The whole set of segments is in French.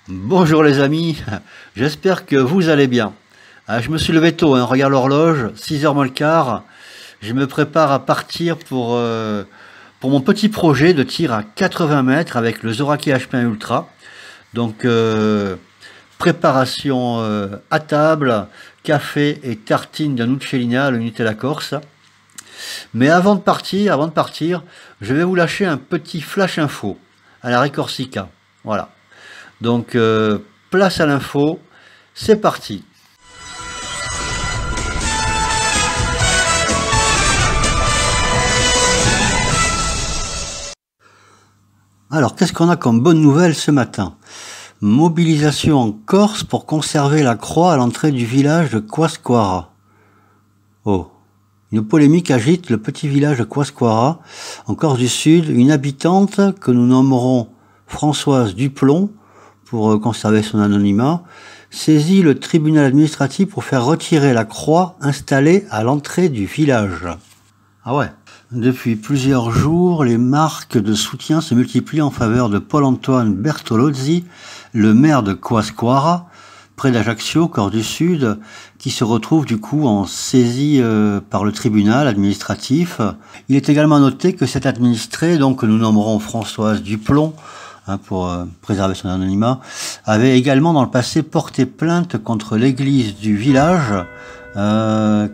Bonjour les amis, j'espère que vous allez bien. Je me suis levé tôt, regarde l'horloge, 6h moins le quart. Je me prépare à partir pour mon petit projet de tir à 80 mètres avec le Zoraki HP1 Ultra. Donc préparation à table, café et tartine d'un Uccellina, le Nutella Corse. Mais avant de partir, je vais vous lâcher un petit flash info à la Corsica. Voilà. Donc, place à l'info, c'est parti. Alors, qu'est-ce qu'on a comme bonne nouvelle ce matin? Mobilisation en Corse pour conserver la croix à l'entrée du village de Quasquara. Oh, une polémique agite le petit village de Quasquara, en Corse du Sud. Une habitante que nous nommerons Françoise Duplon, pour conserver son anonymat, saisit le tribunal administratif pour faire retirer la croix installée à l'entrée du village. Ah ouais. Depuis plusieurs jours, les marques de soutien se multiplient en faveur de Paul-Antoine Bertolozzi, le maire de Quasquara, près d'Ajaccio, Corse du Sud, qui se retrouve du coup en saisie par le tribunal administratif. Il est également noté que cet administré, donc que nous nommerons Françoise Duplon, pour préserver son anonymat, avait également dans le passé porté plainte contre l'église du village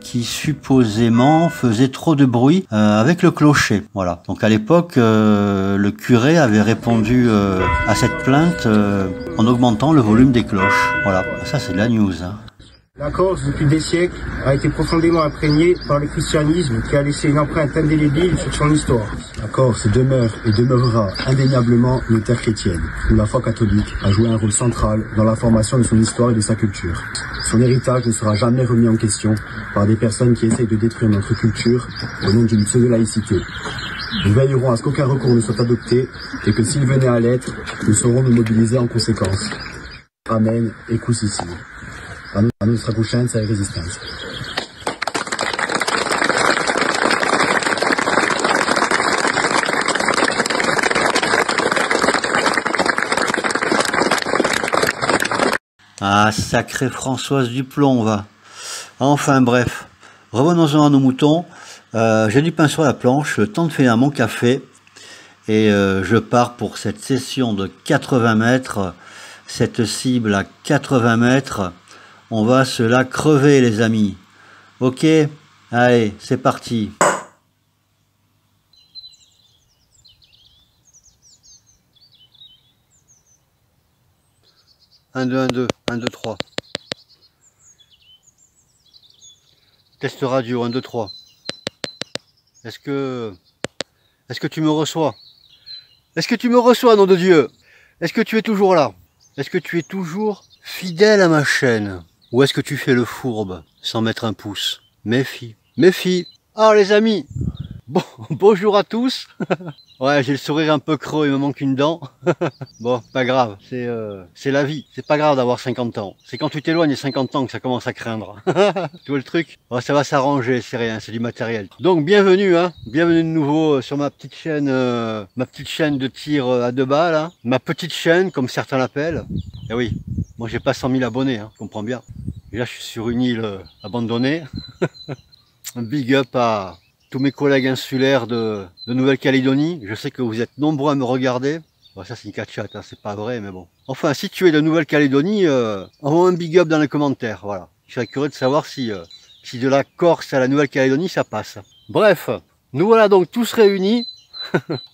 qui supposément faisait trop de bruit avec le clocher. Voilà. Donc à l'époque, le curé avait répondu à cette plainte en augmentant le volume des cloches. Voilà. Ça c'est de la news. La Corse, depuis des siècles, a été profondément imprégnée par le christianisme qui a laissé une empreinte indélébile sur son histoire. La Corse demeure et demeurera indéniablement une terre chrétienne, où la foi catholique a joué un rôle central dans la formation de son histoire et de sa culture. Son héritage ne sera jamais remis en question par des personnes qui essayent de détruire notre culture au nom d'une pseudo-laïcité. Nous veillerons à ce qu'aucun recours ne soit adopté et que s'il venait à l'être, nous saurons nous mobiliser en conséquence. Amen et Cusissimo. A nostra coscienza e resistenza. Ah, sacrée Françoise Duplon, va. Enfin bref, revenons-en à nos moutons. J'ai du pain sur la planche, le temps de finir mon café. Et je pars pour cette session de 80 mètres. Cette cible à 80 mètres. On va se la crever les amis. Ok? Allez, c'est parti. Un, deux, un, deux, 1, 2, 3. Test radio, 1, 2, 3. Est-ce que tu me reçois? Est-ce que tu me reçois, nom de Dieu? Est-ce que tu es toujours là? Est-ce que tu es toujours fidèle à ma chaîne? Ou est-ce que tu fais le fourbe sans mettre un pouce? Méfie, méfie. Alors les amis, bon, bonjour à tous. Ouais, j'ai le sourire un peu creux, il me manque une dent. Bon, pas grave, c'est la vie. C'est pas grave d'avoir 50 ans. C'est quand tu t'éloignes des 50 ans que ça commence à craindre. Tu vois le truc? Ouais, ça va s'arranger, c'est rien, c'est du matériel. Donc bienvenue, bienvenue de nouveau sur ma petite chaîne de tir à 2 balles, hein. Ma petite chaîne, comme certains l'appellent. Et oui, moi j'ai pas 100 000 abonnés, je comprends bien. Et là je suis sur une île abandonnée. Un big up à tous mes collègues insulaires de Nouvelle-Calédonie. Je sais que vous êtes nombreux à me regarder. Bon, ça c'est une cachette, c'est pas vrai, mais bon. Enfin, si tu es de Nouvelle-Calédonie, envoie un big up dans les commentaires, voilà. Je serais curieux de savoir si de la Corse à la Nouvelle-Calédonie, ça passe. Bref, nous voilà donc tous réunis.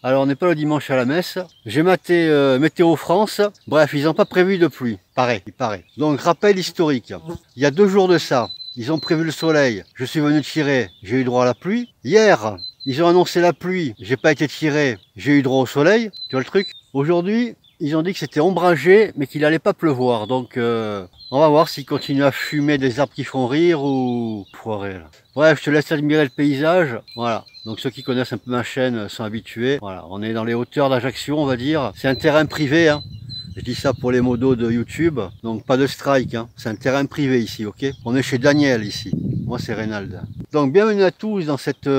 Alors on n'est pas le dimanche à la messe. J'ai maté Météo France. Bref, ils n'ont pas prévu de pluie. Il paraît. Donc rappel historique. Il y a 2 jours de ça, ils ont prévu le soleil. Je suis venu tirer, j'ai eu droit à la pluie. Hier, ils ont annoncé la pluie. J'ai pas été tiré, j'ai eu droit au soleil. Tu vois le truc? Aujourd'hui, ils ont dit que c'était ombragé, mais qu'il allait pas pleuvoir. Donc on va voir s'ils continuent à fumer des arbres qui font rire ou foirer là. Bref, je te laisse admirer le paysage. Voilà. Donc ceux qui connaissent un peu ma chaîne sont habitués. Voilà, on est dans les hauteurs d'Ajaccio, on va dire. C'est un terrain privé, Je dis ça pour les modos de YouTube. Donc pas de strike, C'est un terrain privé ici, ok? On est chez Daniel ici. Moi c'est Reynald. Donc bienvenue à tous dans cette...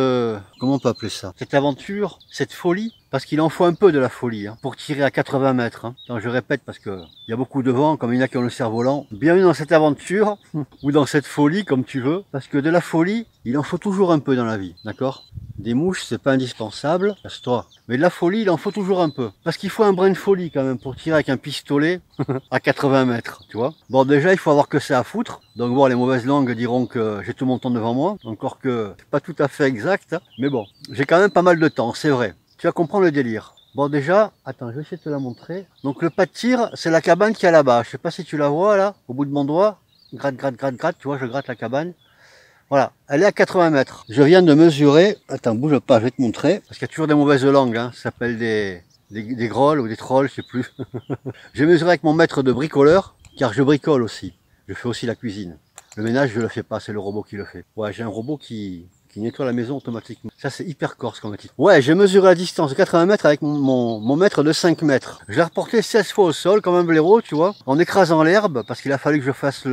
comment on peut appeler ça? Cette aventure, cette folie. Parce qu'il en faut un peu de la folie hein, pour tirer à 80 mètres. Hein. Attends, je répète parce que il y a beaucoup de vent, comme il y en a qui ont le cerf-volant. Bienvenue dans cette aventure, ou dans cette folie, comme tu veux. Parce que de la folie, il en faut toujours un peu dans la vie, d'accord? Des mouches, c'est pas indispensable, casse-toi. Mais de la folie, il en faut toujours un peu. Parce qu'il faut un brin de folie quand même pour tirer avec un pistolet à 80 mètres, tu vois. Bon, déjà, il faut avoir que ça à foutre. Donc bon, les mauvaises langues diront que j'ai tout mon temps devant moi. Encore que c'est pas tout à fait exact. Hein. Mais bon, j'ai quand même pas mal de temps, c'est vrai. Tu vas comprendre le délire. Bon déjà, attends, je vais essayer de te la montrer. Donc le pas de tir, c'est la cabane qui est là-bas. Je sais pas si tu la vois là, au bout de mon doigt. Gratte, gratte, gratte, gratte, tu vois, je gratte la cabane. Voilà, elle est à 80 mètres. Je viens de mesurer, attends, bouge pas, je vais te montrer. Parce qu'il y a toujours des mauvaises langues, hein. Ça s'appelle des grolles ou des trolls, je sais plus. J'ai mesuré avec mon maître de bricoleur, car je bricole aussi. Je fais aussi la cuisine. Le ménage, je le fais pas, c'est le robot qui le fait. Ouais, j'ai un robot qui nettoie la maison automatiquement. Ça, c'est hyper corse comme titre. Ouais, j'ai mesuré la distance de 80 mètres avec mon mètre de 5 mètres. Je l'ai reporté 16 fois au sol, comme un blaireau, tu vois, en écrasant l'herbe, parce qu'il a fallu que je fasse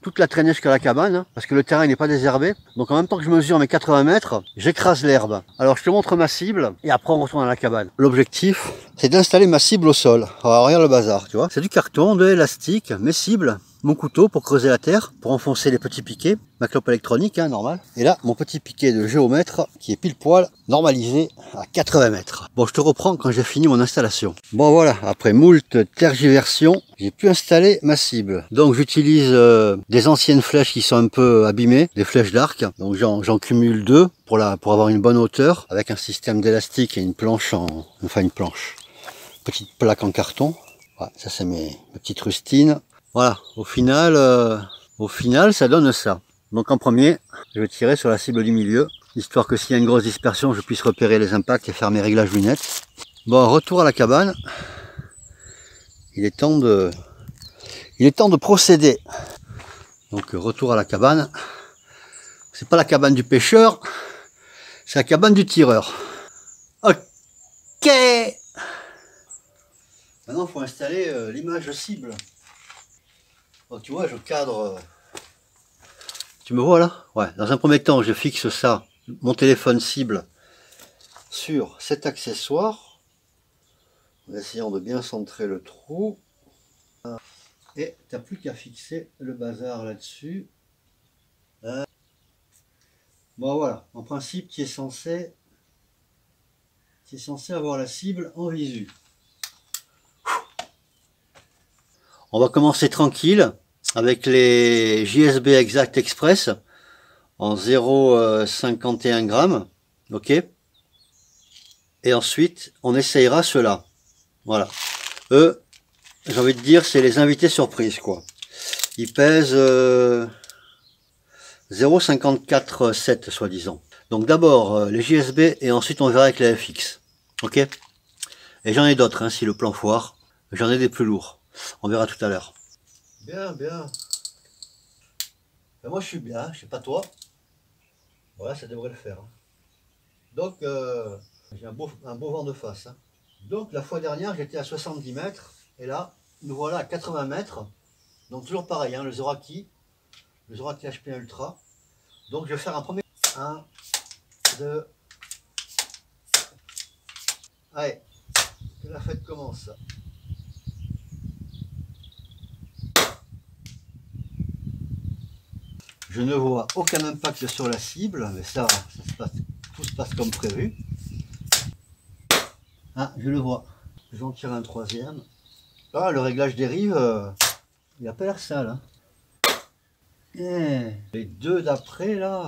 toute la traînée jusqu'à la cabane, hein, parce que le terrain n'est pas désherbé. Donc en même temps que je mesure mes 80 mètres, j'écrase l'herbe. Alors je te montre ma cible, et après on retourne à la cabane. L'objectif, c'est d'installer ma cible au sol. Alors regarde le bazar, tu vois. C'est du carton, de l'élastique, mes cibles, mon couteau pour creuser la terre, pour enfoncer les petits piquets, ma clope électronique, hein, normal. Et là, mon petit piquet de géomètre qui est pile poil normalisé à 80 mètres. Bon, je te reprends quand j'ai fini mon installation. Bon voilà, après moult tergiversion, j'ai pu installer ma cible. Donc j'utilise des anciennes flèches qui sont un peu abîmées, des flèches d'arc. Donc j'en cumule deux pour avoir une bonne hauteur, avec un système d'élastique et une planche petite plaque en carton. Voilà, ça c'est mes petites rustines. Voilà, au final, ça donne ça. Donc en premier, je vais tirer sur la cible du milieu, histoire que s'il y a une grosse dispersion, je puisse repérer les impacts et faire mes réglages lunettes. Bon, retour à la cabane. Il est temps de procéder. Donc retour à la cabane. C'est pas la cabane du pêcheur, c'est la cabane du tireur. Ok. Maintenant, il faut installer l'image cible. Donc tu vois, je cadre. Tu me vois là? Ouais. Dans un premier temps, je fixe ça, mon téléphone cible, sur cet accessoire, en essayant de bien centrer le trou. Et tu n'as plus qu'à fixer le bazar là-dessus. Bon voilà, en principe, tu es censé avoir la cible en visu. On va commencer tranquille avec les JSB Exact Express en 0,51 grammes, ok. Et ensuite, on essayera ceux-là. Voilà. Eux, j'ai envie de dire, c'est les invités surprises, quoi. Ils pèsent 0,54,7 soi-disant. Donc d'abord les JSB et ensuite on verra avec les FX, ok. Et j'en ai d'autres, hein, si le plan foire. J'en ai des plus lourds. On verra tout à l'heure. Bien, bien. Ben moi je suis bien, je sais pas toi. Voilà, ça devrait le faire. Hein. Donc j'ai un beau vent de face. Hein. Donc la fois dernière j'étais à 70 mètres. Et là, nous voilà à 80 mètres. Donc toujours pareil, hein, le Zoraki HP Ultra. Donc je vais faire un premier. 1, 2. Allez, que la fête commence. Je ne vois aucun impact sur la cible, mais ça tout se passe comme prévu. Ah, je le vois. Je vais en tirer un troisième. Ah, le réglage dérive, il n'a pas l'air sale. Hein. Les deux d'après, là,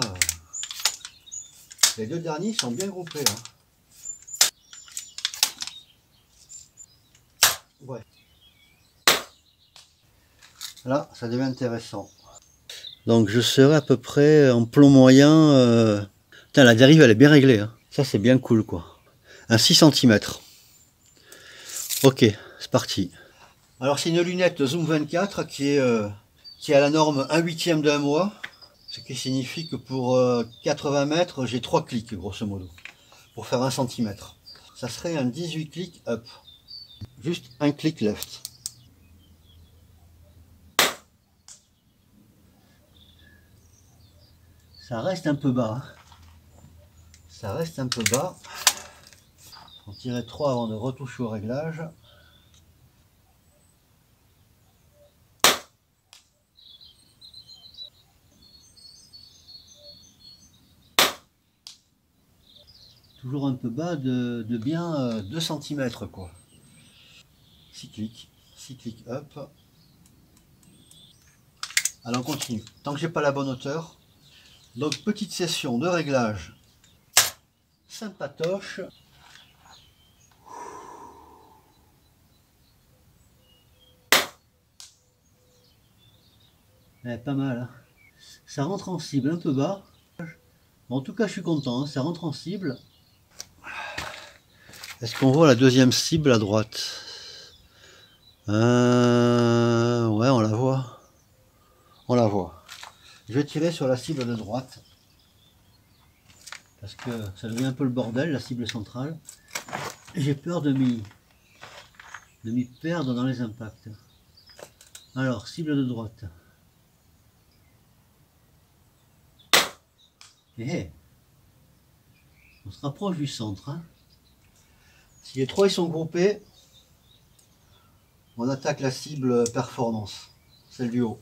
les deux derniers sont bien groupés. Là. Ouais. Là, ça devient intéressant. Donc je serai à peu près en plomb moyen. Putain, la dérive elle est bien réglée. Hein. Ça c'est bien cool quoi. Un 6 cm. Ok, c'est parti. Alors c'est une lunette Zoom 24 qui est à la norme 1/8 d'un mois. Ce qui signifie que pour 80 mètres, j'ai 3 clics grosso modo. Pour faire 1 cm. Ça serait un 18 clics up. Juste un clic left. Ça reste un peu bas. Hein. Ça reste un peu bas. On tirait 3 avant de retoucher au réglage. Toujours un peu bas de bien 2 cm quoi. 6 clics up. Alors on continue. Tant que j'ai pas la bonne hauteur. Donc petite session de réglage sympatoche. Pas mal. Hein. Ça rentre en cible un peu bas. En tout cas je suis content, hein, ça rentre en cible. Est-ce qu'on voit la deuxième cible à droite? Ouais, on la voit. On la voit. Je vais tirer sur la cible de droite. Parce que ça devient un peu le bordel, la cible centrale. J'ai peur de m'y perdre dans les impacts. Alors, cible de droite. Et on se rapproche du centre. Hein. Si les trois ils sont groupés, on attaque la cible performance, celle du haut.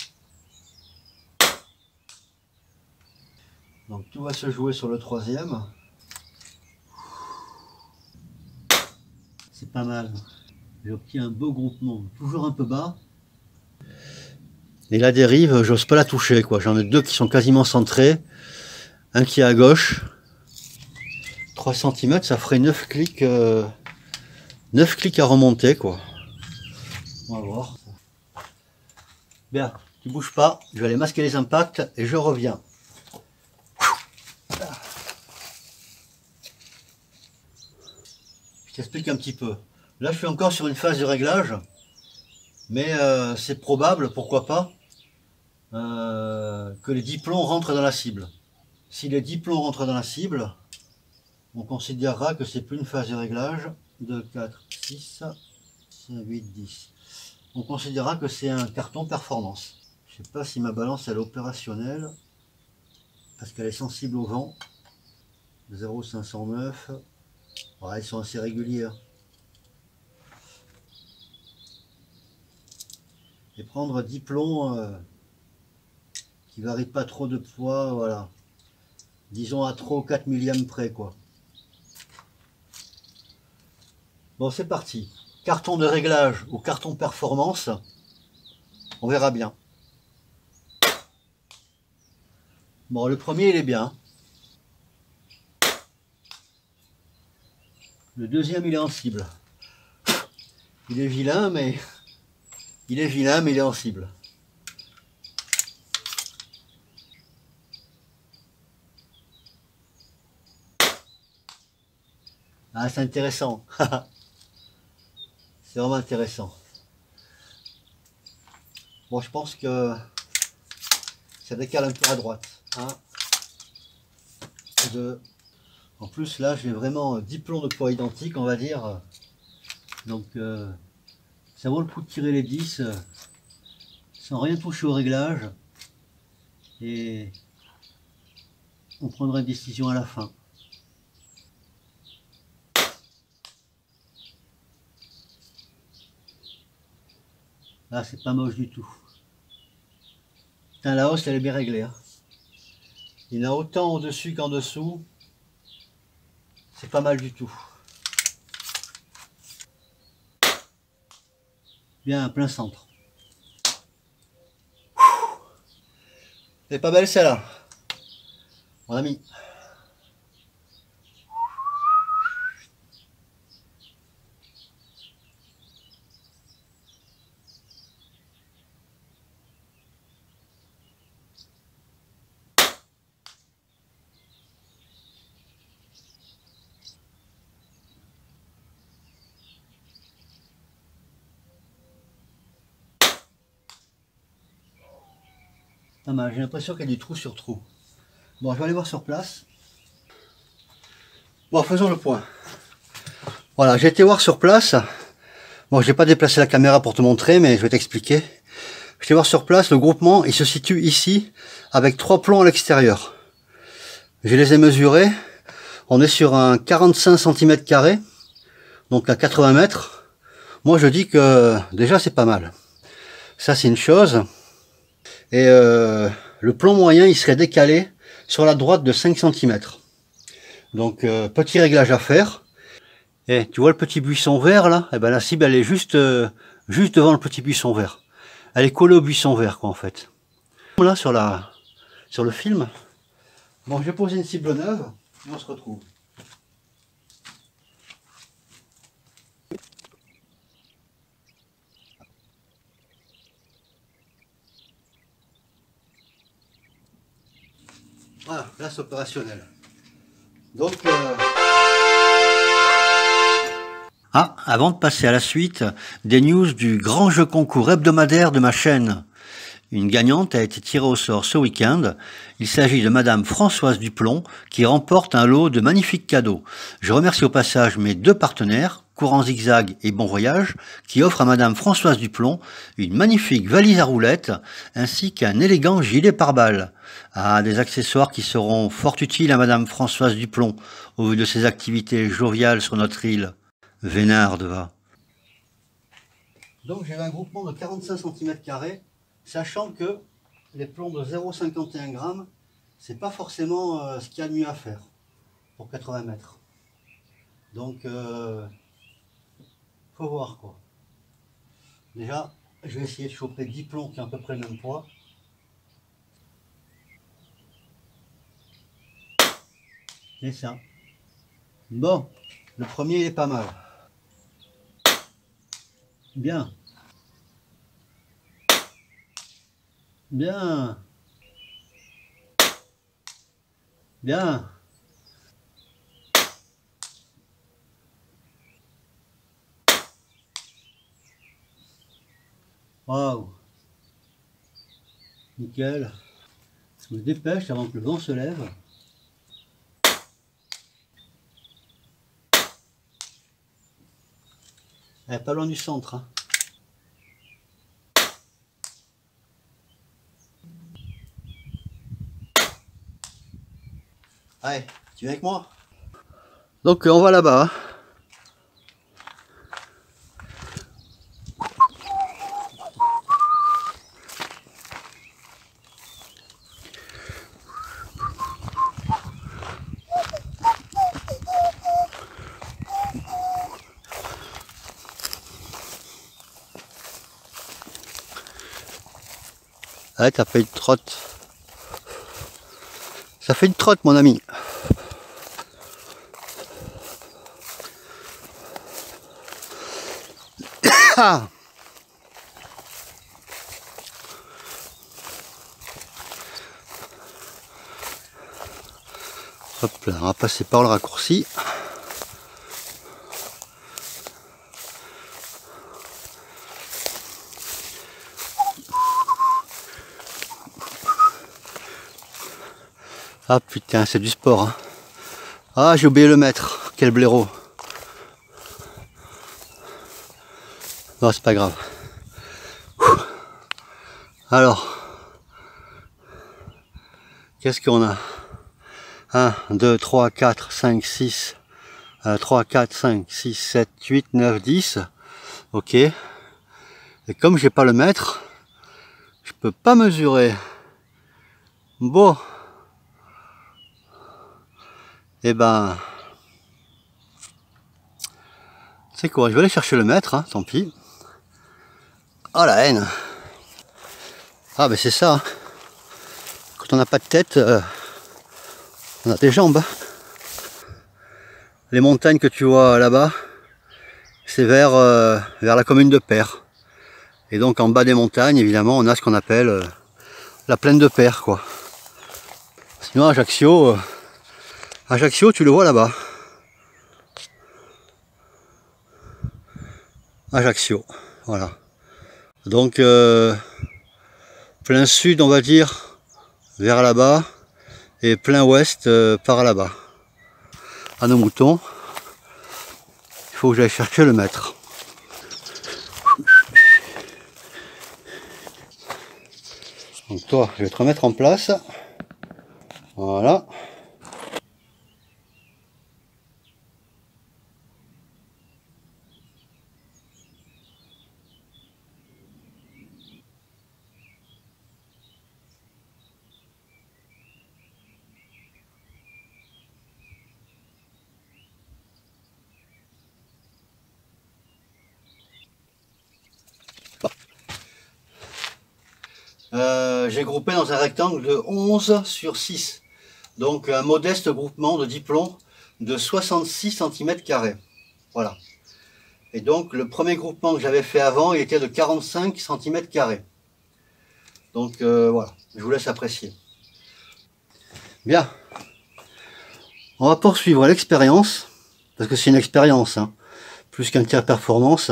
Donc tout va se jouer sur le troisième. C'est pas mal. J'obtiens un beau groupement, toujours un peu bas. Et la dérive, j'ose pas la toucher quoi. J'en ai deux qui sont quasiment centrés. Un qui est à gauche. 3 cm, ça ferait 9 clics à remonter quoi. On va voir. Bien, tu bouges pas, je vais aller masquer les impacts et je reviens. Je t'explique un petit peu. Là je suis encore sur une phase de réglage, mais c'est probable, pourquoi pas, que les 10 plombs rentrent dans la cible. Si les 10 plombs rentrent dans la cible, on considérera que c'est plus une phase de réglage. 2, 4, 6, 7, 8, 10. On considérera que c'est un carton performance. Je sais pas si ma balance elle est opérationnelle, parce qu'elle est sensible au vent. 0,509. Ouais, elles sont assez régulières. Et prendre 10 plombs qui ne varient pas trop de poids, voilà. Disons à 3 ou 4 millièmes près, quoi. Bon, c'est parti. Carton de réglage ou carton performance, on verra bien. Bon, le premier, il est bien. Le deuxième, il est en cible. Il est vilain, mais il est en cible. Ah, c'est intéressant. C'est vraiment intéressant. Bon, je pense que ça décale un peu à droite. 1, 2. En plus, là, j'ai vraiment 10 plombs de poids identiques, on va dire. Donc, ça vaut le coup de tirer les 10 sans rien toucher au réglage. Et on prendra une décision à la fin. Là, c'est pas moche du tout. Putain, la hausse, elle est bien réglée. Hein. Il y en a autant au-dessus qu'en dessous. C'est pas mal du tout. Bien, plein centre. C'est pas belle celle-là, mon ami. Pas mal, j'ai l'impression qu'il y a du trou sur trou. Bon, je vais aller voir sur place. Bon, faisons le point. Voilà, j'ai été voir sur place. Bon, j'ai pas déplacé la caméra pour te montrer, mais je vais t'expliquer. Je vais voir sur place, le groupement, il se situe ici, avec 3 plombs à l'extérieur. Je les ai mesurés. On est sur un 45 cm². Donc à 80 mètres, moi je dis que déjà c'est pas mal. Ça c'est une chose. Et le plomb moyen il serait décalé sur la droite de 5 cm. Donc petit réglage à faire. Et tu vois le petit buisson vert là? Eh ben la cible elle est juste devant le petit buisson vert. Elle est collée au buisson vert quoi en fait. Là sur le film. Bon, je vais poser une cible neuve et on se retrouve. Voilà, là c'est opérationnel. Donc ah, avant de passer à la suite, des news du grand jeu concours hebdomadaire de ma chaîne. Une gagnante a été tirée au sort ce week-end. Il s'agit de Madame Françoise Duplon qui remporte un lot de magnifiques cadeaux. Je remercie au passage mes deux partenaires, Courant Zigzag et Bon Voyage, qui offrent à Madame Françoise Duplon une magnifique valise à roulettes ainsi qu'un élégant gilet pare-balles. Ah, des accessoires qui seront fort utiles à Madame Françoise Duplon au vu de ses activités joviales sur notre île. Vénarde va. Donc j'ai un groupement de 45 cm², sachant que les plombs de 0,51 g, c'est pas forcément ce qu'il y a de mieux à faire pour 80 mètres. Donc faut voir quoi. Déjà, je vais essayer de choper 10 plombs qui ont à peu près le même poids. C'est ça. Bon, le premier il est pas mal. Bien. Bien. Bien. Waouh. Nickel. Je me dépêche avant que le vent se lève. Elle est pas loin du centre. Hein. Allez, tu viens avec moi? Donc on va là-bas. Hein. Ah, t'as fait une trotte. Ça fait une trotte, mon ami. Ah. Hop là, on va passer par le raccourci. Ah putain, c'est du sport. Hein. Ah, j'ai oublié le mètre. Quel blaireau. Non, c'est pas grave. Alors, qu'est-ce qu'on a? 1, 2, 3, 4, 5, 6, 3, 4, 5, 6, 7, 8, 9, 10. Ok. Et comme j'ai pas le mètre, je peux pas mesurer. Bon. Et ben, c'est quoi? Je vais aller chercher le mètre, hein, tant pis. Oh la haine! Ah ben c'est ça. Hein. Quand on n'a pas de tête, on a des jambes. Les montagnes que tu vois là-bas, c'est vers la commune de Peyre. Et donc en bas des montagnes, évidemment, on a ce qu'on appelle la plaine de Peyre, quoi. Sinon Ajaccio, Ajaccio, tu le vois là-bas. Ajaccio, voilà. Donc plein sud, on va dire, vers là-bas, et plein ouest par là-bas. À nos moutons, il faut que j'aille chercher le mètre. Donc toi, je vais te remettre en place. Voilà. j'ai groupé dans un rectangle de 11 sur 6. Donc un modeste groupement de 10 plombs de 66 cm². Voilà. Et donc le premier groupement que j'avais fait avant, il était de 45 cm². Donc voilà, je vous laisse apprécier. Bien. On va poursuivre l'expérience, parce que c'est une expérience, hein, plus qu'un tir performance.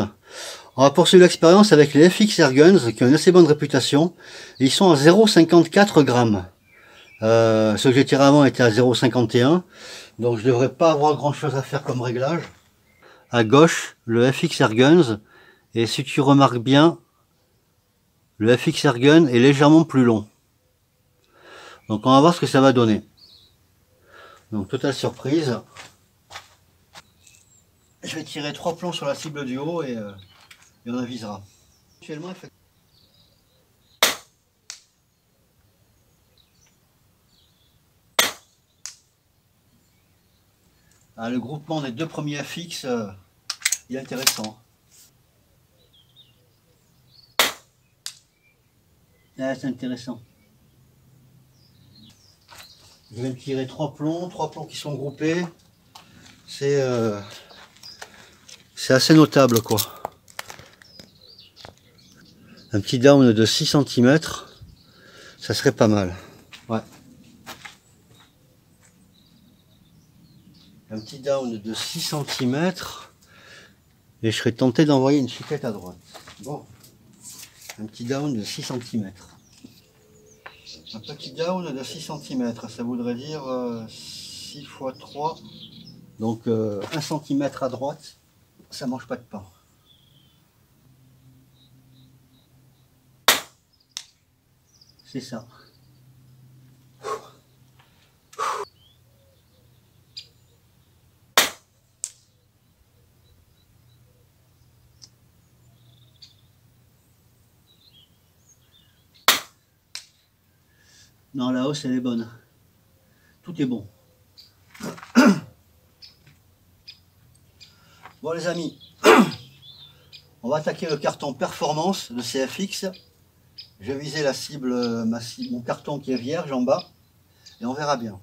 On va poursuivre l'expérience avec les FX Airguns, qui ont une assez bonne réputation. Ils sont à 0,54 grammes. Ceux que j'ai tiré avant étaient à 0,51. Donc je ne devrais pas avoir grand chose à faire comme réglage. À gauche, le FX Airguns. Et si tu remarques bien, le FX Airgun est légèrement plus long. Donc on va voir ce que ça va donner. Donc totale surprise. Je vais tirer 3 plombs sur la cible du haut et on avisera. Actuellement, le groupement des deux premiers FX il est intéressant. C'est intéressant. Je vais tirer 3 plombs qui sont groupés. C'est assez notable quoi. Un petit down de 6 cm, ça serait pas mal. Ouais. Un petit down de 6 cm et je serais tenté d'envoyer une chiquette à droite. Bon, un petit down de 6 cm. Un petit down de 6 cm, ça voudrait dire 6 x 3, donc 1 cm à droite, ça mange pas de pain. C'est ça. Non, la hausse elle est bonne. Tout est bon. Bon les amis, on va attaquer le carton performance de CFX. Je vais viser la cible, mon carton qui est vierge en bas, et on verra bien.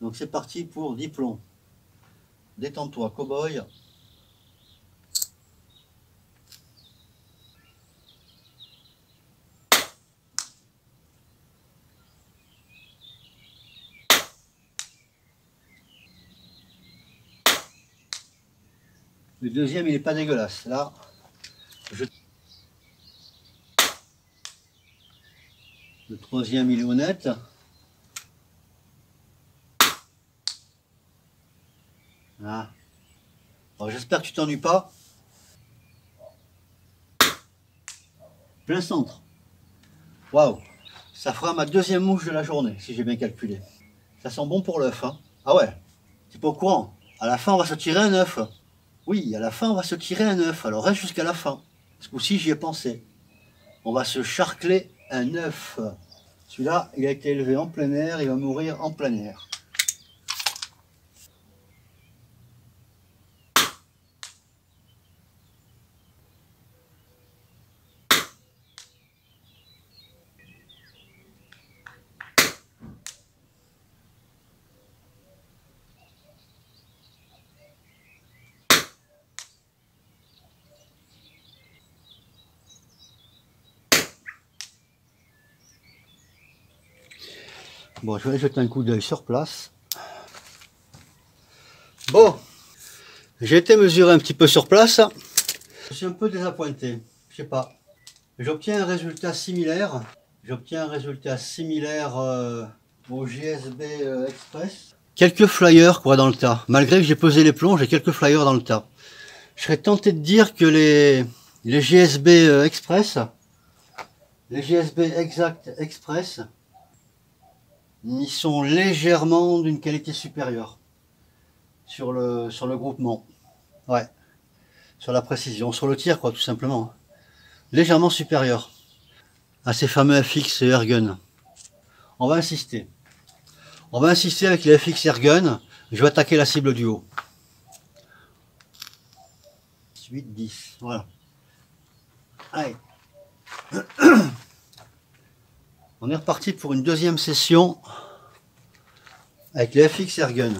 Donc c'est parti pour 10 plombs. Détends-toi, cow-boy. Le deuxième, il n'est pas dégueulasse. Là, le troisième, il est honnête. Ah. J'espère que tu t'ennuies pas. Plein centre. Waouh. Ça fera ma deuxième mouche de la journée, si j'ai bien calculé. Ça sent bon pour l'œuf. Hein. Ah ouais, t'es pas au courant. À la fin, on va se tirer un œuf. Oui, à la fin, on va se tirer un œuf. Alors reste jusqu'à la fin. Ce coup-ci, j'y ai pensé. On va se charcler un œuf. Celui-là, il a été élevé en plein air, il va mourir en plein air. Bon, je vais aller jeter un coup d'œil sur place. Bon, j'ai été mesurer un petit peu sur place. Je suis un peu désappointé. Je sais pas. J'obtiens un résultat similaire. Au GSB Express. Quelques flyers quoi dans le tas. Malgré que j'ai pesé les plombs, j'ai quelques flyers dans le tas. Je serais tenté de dire que les GSB Express, les GSB Exact Express, ils sont légèrement d'une qualité supérieure sur le groupement. Ouais. Sur la précision, sur le tir quoi, tout simplement. Légèrement supérieur à ces fameux FX Airgun. On va insister. On va insister avec les FX Airgun. Je vais attaquer la cible du haut. 8, 10. Voilà. Allez. On est reparti pour une deuxième session avec les FX Airgun.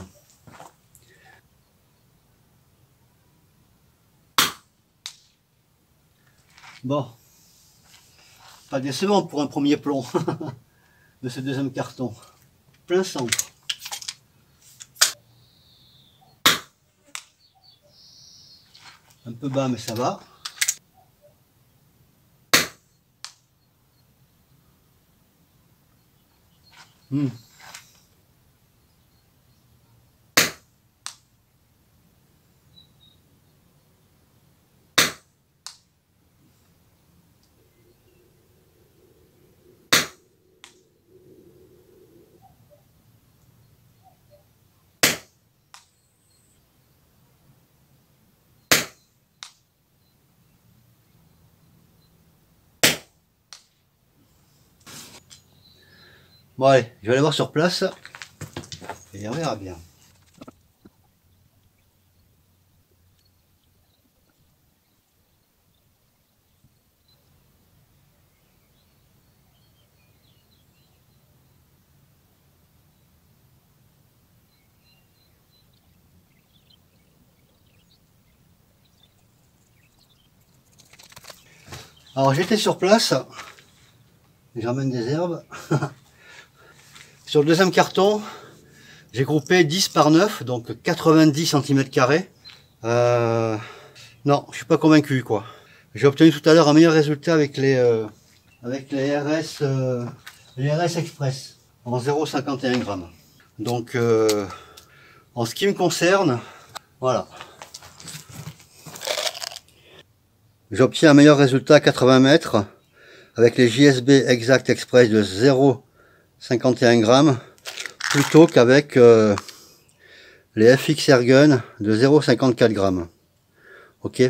Bon, pas décevant pour un premier plomb de ce deuxième carton. Plein centre. Un peu bas mais ça va. Bon allez, je vais aller voir sur place et on verra bien. Alors j'étais sur place, j'emmène des herbes. Sur le deuxième carton, j'ai groupé 10 par 9, donc 90 cm². Non, je suis pas convaincu quoi. J'ai obtenu tout à l'heure un meilleur résultat avec les RS Express en 0,51 g. Donc en ce qui me concerne, voilà. J'obtiens un meilleur résultat à 80 mètres avec les JSB Exact Express de 0,51 g plutôt qu'avec les FX Airgun de 0,54 g. Ok,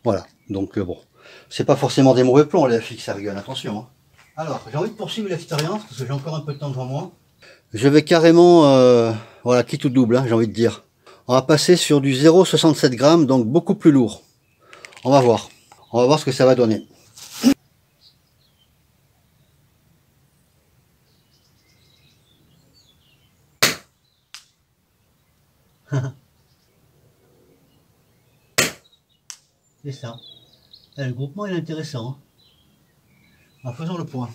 voilà. Donc bon, c'est pas forcément des mauvais plombs les FX Airgun, attention. Hein. Alors, j'ai envie de poursuivre l'expérience parce que j'ai encore un peu de temps devant moi. Je vais carrément, voilà, quitte ou double, hein, j'ai envie de dire. On va passer sur du 0,67 g, donc beaucoup plus lourd. On va voir ce que ça va donner. C'est ça. Le groupement est intéressant. Hein. En faisant le point.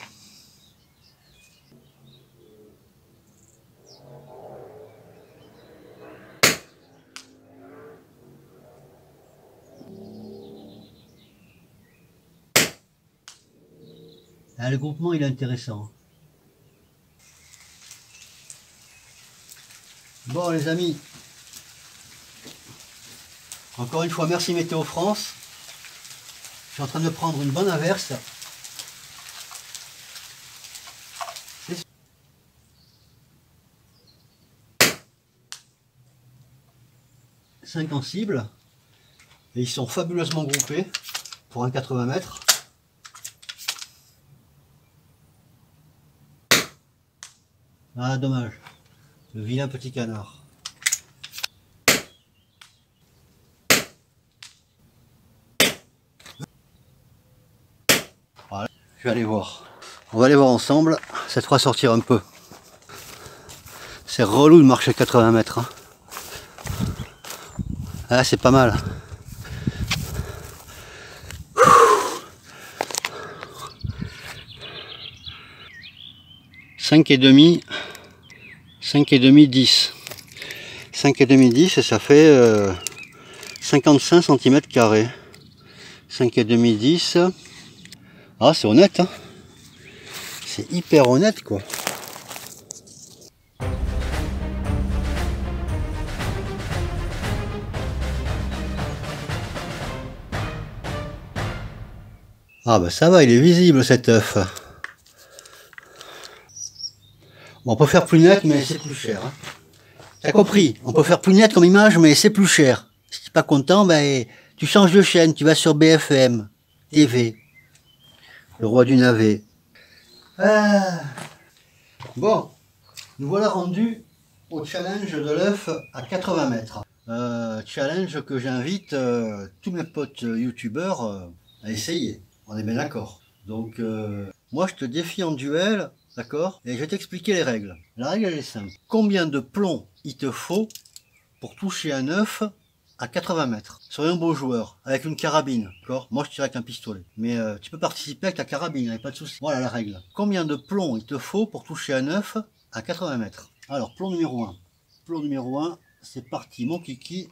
Le groupement il est intéressant. Bon les amis, encore une fois merci Météo France. Je suis en train de prendre une bonne averse. C'est 5 en cible. Et ils sont fabuleusement groupés pour un 80 mètres. Ah dommage, le vilain petit canard. Voilà. Je vais aller voir. On va aller voir ensemble, ça te fera sortir un peu. C'est relou de marcher 80 mètres. Hein. Ah c'est pas mal. Cinq et demi, 10. 5 et demi 10 et ça fait 55 cm². 5 et demi 10. Ah c'est honnête hein. C'est hyper honnête quoi. Ah bah ça va, il est visible cet œuf. Bon, on peut faire plus net mais c'est plus cher. Hein. T'as compris, on peut faire plus net comme image mais c'est plus cher. Si t'es pas content, ben, tu changes de chaîne, tu vas sur BFM TV. Le roi du navet. Bon, nous voilà rendus au challenge de l'œuf à 80 mètres. Challenge que j'invite tous mes potes youtubeurs à essayer. On est bien d'accord. Donc Moi, je te défie en duel, d'accord? Et je vais t'expliquer les règles. La règle, elle est simple. Combien de plombs il te faut pour toucher un œuf à 80 mètres? Soyez un beau joueur, avec une carabine, d'accord? Moi, je tire avec un pistolet. Mais tu peux participer avec ta carabine, il n'y a pas de souci. Voilà la règle. Combien de plombs il te faut pour toucher un œuf à 80 mètres? Alors, plomb numéro 1. Plomb numéro 1, c'est parti, mon kiki.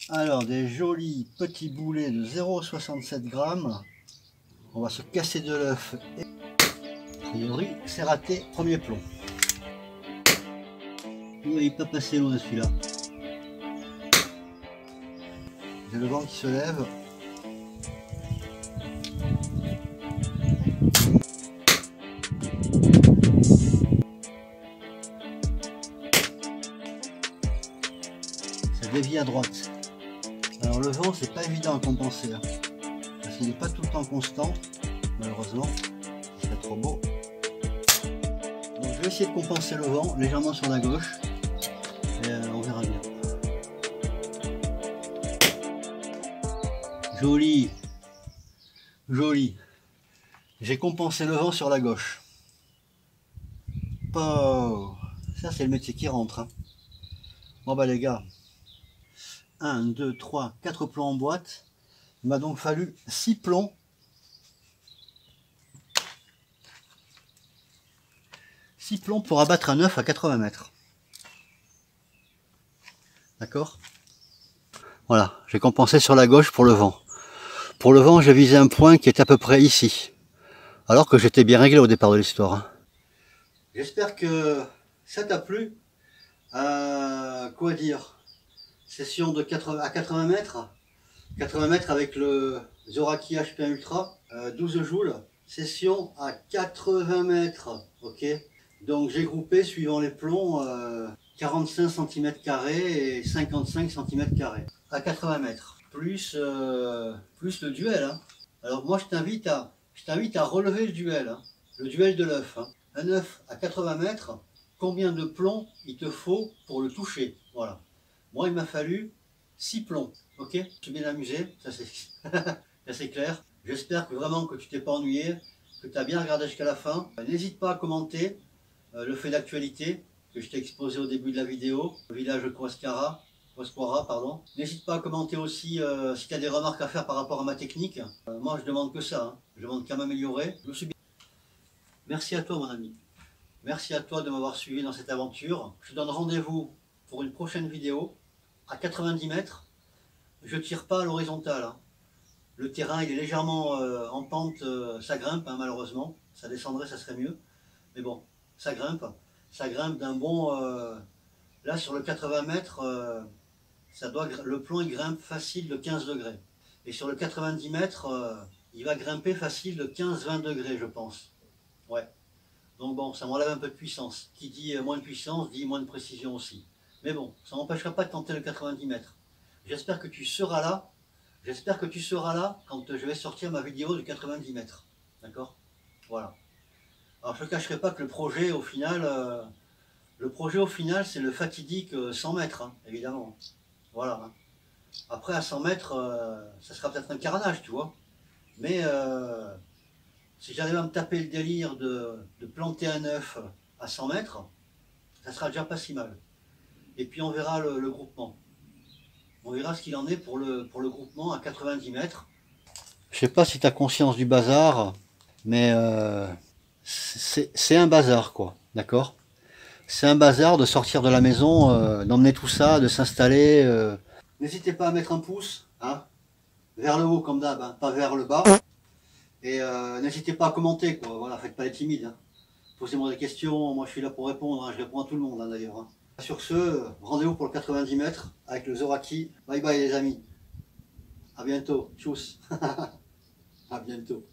Alors, des jolis petits boulets de 0,67 grammes. On va se casser de l'œuf. A priori, c'est raté. Premier plomb. Il n'est pas passé loin celui-là. J'ai le vent qui se lève. Ça dévie à droite. Alors le vent, c'est pas évident à compenser, hein, parce qu'il n'est pas tout le temps constant, malheureusement. Ce serait trop beau. Donc je vais essayer de compenser le vent légèrement sur la gauche, et on verra bien. Joli, joli. J'ai compensé le vent sur la gauche. Oh, ça c'est le métier qui rentre, hein. Bon bah les gars, 1, 2, 3, 4 plombs en boîte. Il m'a donc fallu 6 plombs. 6 plombs pour abattre un œuf à 80 mètres. D'accord? Voilà, j'ai compensé sur la gauche pour le vent. Pour le vent, j'ai visé un point qui est à peu près ici. Alors que j'étais bien réglé au départ de l'histoire, hein. J'espère que ça t'a plu. Quoi dire? Session de 80 à 80 mètres. 80 mètres avec le Zoraki HP1 Ultra, 12 joules. Session à 80 mètres. Ok. Donc j'ai groupé suivant les plombs 45 cm² et 55 cm² à 80 mètres. Plus le duel, hein. Alors moi je t'invite à relever le duel, hein. Le duel de l'œuf, hein. Un œuf à 80 mètres, combien de plombs il te faut pour le toucher? Voilà. Moi, il m'a fallu 6 plombs. Ok? Je suis bien amusé, ça c'est clair. J'espère que vraiment que tu t'es pas ennuyé, que tu as bien regardé jusqu'à la fin. N'hésite pas à commenter le fait d'actualité que je t'ai exposé au début de la vidéo, le village de Kouaskara, pardon. N'hésite pas à commenter aussi si tu as des remarques à faire par rapport à ma technique. Moi, je demande que ça, hein. Je demande qu'à m'améliorer. Je me suis bien... Merci à toi, mon ami. Merci à toi de m'avoir suivi dans cette aventure. Je te donne rendez-vous pour une prochaine vidéo à 90 mètres. Je tire pas à l'horizontale, hein. Le terrain il est légèrement en pente, ça grimpe, hein, malheureusement. Ça descendrait, ça serait mieux. Mais bon, ça grimpe d'un bon... là sur le 80 mètres, le plomb il grimpe facile de 15 degrés. Et sur le 90 mètres, il va grimper facile de 15-20 degrés, je pense. Ouais. Donc bon, ça m'enlève un peu de puissance. Qui dit moins de puissance, dit moins de précision aussi. Mais bon, ça n'empêchera pas de tenter le 90 mètres. J'espère que tu seras là. J'espère que tu seras là quand je vais sortir ma vidéo du 90 mètres. D'accord? Voilà. Alors je ne cacherai pas que le projet au final, c'est le fatidique 100 mètres, hein, évidemment. Voilà. Hein. Après à 100 mètres, ça sera peut-être un carnage, tu vois. Mais si j'arrive à me taper le délire de planter un œuf à 100 mètres, ça sera déjà pas si mal. Et puis on verra le groupement. On verra ce qu'il en est pour le groupement à 90 mètres. Je sais pas si tu as conscience du bazar, mais c'est un bazar, quoi. D'accord? C'est un bazar de sortir de la maison, d'emmener tout ça, de s'installer. N'hésitez pas à mettre un pouce, hein, vers le haut comme d'hab, hein, pas vers le bas. Et n'hésitez pas à commenter, quoi. Voilà, faites pas les timides, hein. Posez-moi des questions, moi je suis là pour répondre, hein. Je réponds à tout le monde, hein, d'ailleurs, hein. Sur ce, rendez-vous pour le 90 mètres avec le Zoraki. Bye bye les amis. À bientôt. Tchuss. À bientôt.